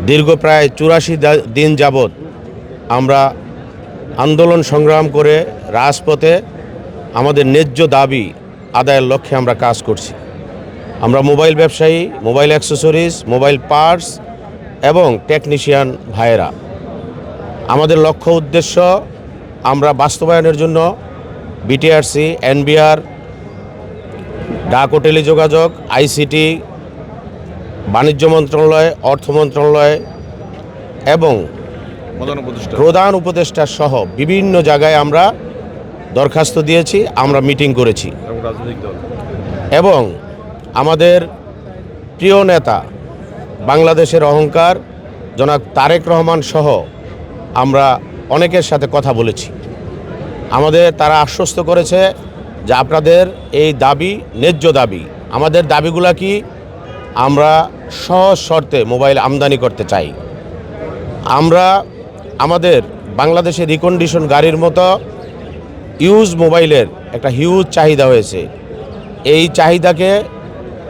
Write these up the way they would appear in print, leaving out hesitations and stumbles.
দীর্ঘ প্রায় ৮৪ দিন যাবৎ আমরা আন্দোলন সংগ্রাম করে রাজপথে আমাদের ন্যায্য দাবি আদায়ের লক্ষ্যে আমরা কাজ করছি। আমরা মোবাইল ব্যবসায়ী, মোবাইল অ্যাক্সেসরিজ, মোবাইল পার্টস এবং টেকনিশিয়ান ভাইয়েরা, আমাদের লক্ষ্য উদ্দেশ্য আমরা বাস্তবায়নের জন্য বিটিআরসি, এনবিআর, ডাক ও টেলিযোগাযোগ, আইসিটি, বাণিজ্য মন্ত্রণালয়, অর্থ মন্ত্রণালয় এবং প্রধান উপদেষ্টা সহ বিভিন্ন জায়গায় আমরা দরখাস্ত দিয়েছি, আমরা মিটিং করেছি এবং আমাদের প্রিয় নেতা বাংলাদেশের অহংকার জনাব তারেক রহমান সহ আমরা অনেকের সাথে কথা বলেছি। আমাদের তারা আশ্বস্ত করেছে যে আপনাদের এই দাবি ন্যায্য দাবি। আমাদের দাবিগুলা কি? আমরা সহজ শর্তে মোবাইল আমদানি করতে চাই। আমরা আমাদের বাংলাদেশে রিকন্ডিশন গাড়ির মতো ইউজ মোবাইলের একটা হিউজ চাহিদা হয়েছে। এই চাহিদাকে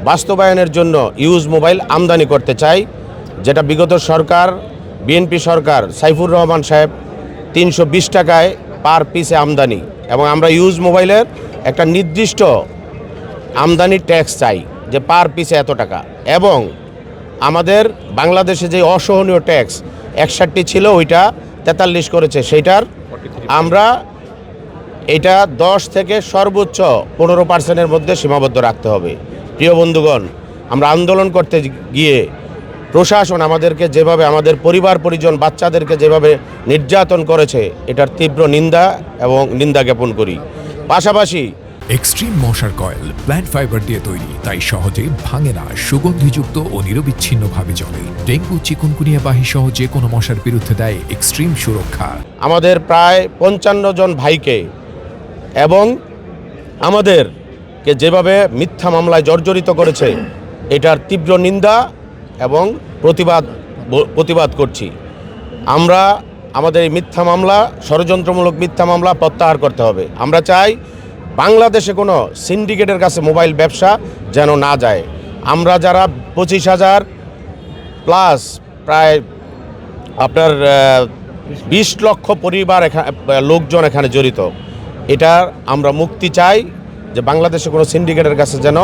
বাস্তবায়নের জন্য ইউজ মোবাইল আমদানি করতে চাই, যেটা বিগত সরকার, বিএনপি সরকার, সাইফুর রহমান সাহেব ৩২০ টাকায় পার পিসে আমদানি, এবং আমরা ইউজ মোবাইলের একটা নির্দিষ্ট আমদানি ট্যাক্স চাই যে পার পিসে এত টাকা। এবং আমাদের বাংলাদেশে যে অসহনীয় ট্যাক্স ৬১ ছিল, ওইটা ৪৩ করেছে, সেইটার আমরা এটা ১০ থেকে সর্বোচ্চ ১৫% মধ্যে সীমাবদ্ধ রাখতে হবে। প্রিয় বন্ধুগণ, আমরা আন্দোলন করতে গিয়ে প্রশাসন আমাদেরকে যেভাবে, আমাদের পরিবার পরিজন, বাচ্চাদেরকে যেভাবে নির্যাতন করেছে, এটার তীব্র নিন্দা এবং নিন্দা জ্ঞাপন করি। পাশাপাশি এক্সট্রিম মশার কয়েল প্ল্যান্ট ফাইবার দিয়ে তৈরি, তাই সহজে ভাঙে না, সুগন্ধিযুক্ত ও নিরবিচ্ছিন্নভাবে জ্বলে। ডেঙ্গু, চিকুনগুনিয়া বাহি সহ যে কোনো মশার বিরুদ্ধে দেয় এক্সট্রিম সুরক্ষা। আমাদের প্রায় ৫৫ জন ভাইকে এবং আমাদেরকে যেভাবে মিথ্যা মামলায় জর্জরিত করেছে, এটার তীব্র নিন্দা এবং প্রতিবাদ করছি। আমরা আমাদের এই মিথ্যা মামলা, ষড়যন্ত্রমূলক মিথ্যা মামলা প্রত্যাহার করতে হবে। আমরা চাই বাংলাদেশে কোনো সিন্ডিকেটের কাছে মোবাইল ব্যবসা যেন না যায়। আমরা যারা ২৫,০০০ প্লাস প্রায় আপনার ২০ লক্ষ পরিবার লোকজন এখানে জড়িত, এটার আমরা মুক্তি চাই, যে বাংলাদেশে কোনো সিন্ডিকেটের কাছে যেন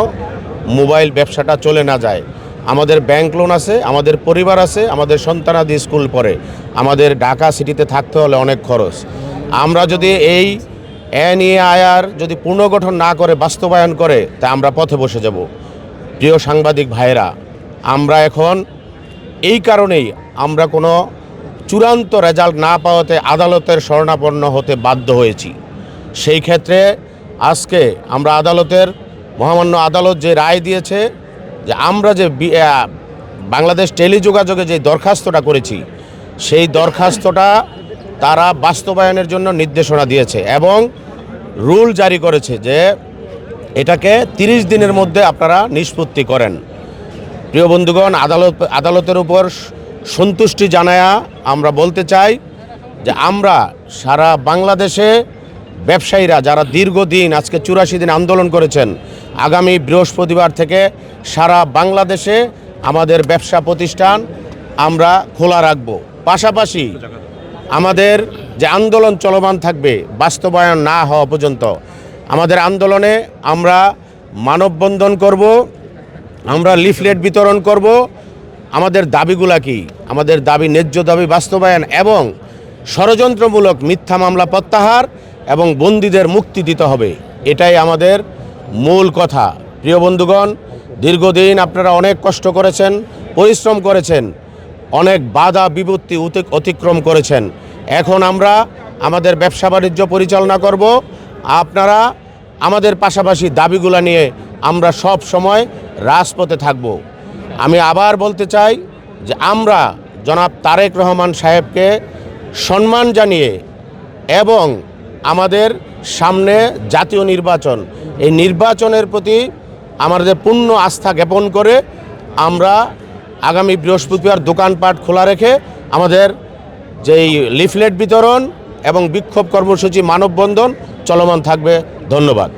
মোবাইল ব্যবসাটা চলে না যায়। আমাদের ব্যাংক লোন আছে, আমাদের পরিবার আছে, আমাদের সন্তানাদি স্কুল পড়ে, আমাদের ঢাকা সিটিতে থাকতে হলে অনেক খরচ। আমরা যদি এই এনএআইআর যদি পুনর্গঠন না করে, বাস্তবায়ন করে, তা আমরা পথে বসে যাব। প্রিয় সাংবাদিক ভাইয়েরা, আমরা এখন এই কারণেই আমরা কোনো চূড়ান্ত রেজাল্ট না পাওয়াতে আদালতের শরণাপন্ন হতে বাধ্য হয়েছি। সেই ক্ষেত্রে আজকে আমরা মহামান্য আদালত যে রায় দিয়েছে, যে আমরা যে বাংলাদেশ টেলিযোগাযোগে যে দরখাস্তটা করেছি, সেই দরখাস্তটা তারা বাস্তবায়নের জন্য নির্দেশনা দিয়েছে এবং রুল জারি করেছে যে এটাকে ৩০ দিনের মধ্যে আপনারা নিষ্পত্তি করেন। প্রিয় বন্ধুগণ, আদালতের উপর সন্তুষ্টি জানায়া আমরা বলতে চাই যে আমরা সারা বাংলাদেশে ব্যবসায়ীরা যারা দীর্ঘদিন, আজকে ৮৪ দিন আন্দোলন করেছেন, আগামী বৃহস্পতিবার থেকে সারা বাংলাদেশে আমাদের ব্যবসা প্রতিষ্ঠান আমরা খোলা রাখব। পাশাপাশি আমাদের যে আন্দোলন চলমান থাকবে, বাস্তবায়ন না হওয়া পর্যন্ত আমাদের আন্দোলনে আমরা মানববন্ধন করব, আমরা লিফলেট বিতরণ করব। আমাদের দাবিগুলা কি? আমাদের দাবি ন্যায্য দাবি বাস্তবায়ন এবং ষড়যন্ত্রমূলক মিথ্যা মামলা প্রত্যাহার এবং বন্দীদের মুক্তি দিতে হবে। এটাই আমাদের মূল কথা। প্রিয় বন্ধুগণ, দীর্ঘদিন আপনারা অনেক কষ্ট করেছেন, পরিশ্রম করেছেন, অনেক বাধা বিপত্তি অতিক্রম করেছেন। এখন আমরা আমাদের ব্যবসা বাণিজ্য পরিচালনা করব। আপনারা আমাদের পাশাপাশি দাবিগুলা নিয়ে আমরা সব সময় রাজপথে থাকব। আমি আবার বলতে চাই যে আমরা জনাব তারেক রহমান সাহেবকে সম্মান জানিয়ে এবং আমাদের সামনে জাতীয় নির্বাচন, এই নির্বাচনের প্রতি আমাদের পূর্ণ আস্থা জ্ঞাপন করে আমরা আগামী বৃহস্পতিবার দোকানপাট খোলা রেখে আমাদের যেই লিফলেট বিতরণ এবং বিক্ষোভ কর্মসূচি, মানববন্ধন চলমান থাকবে। ধন্যবাদ।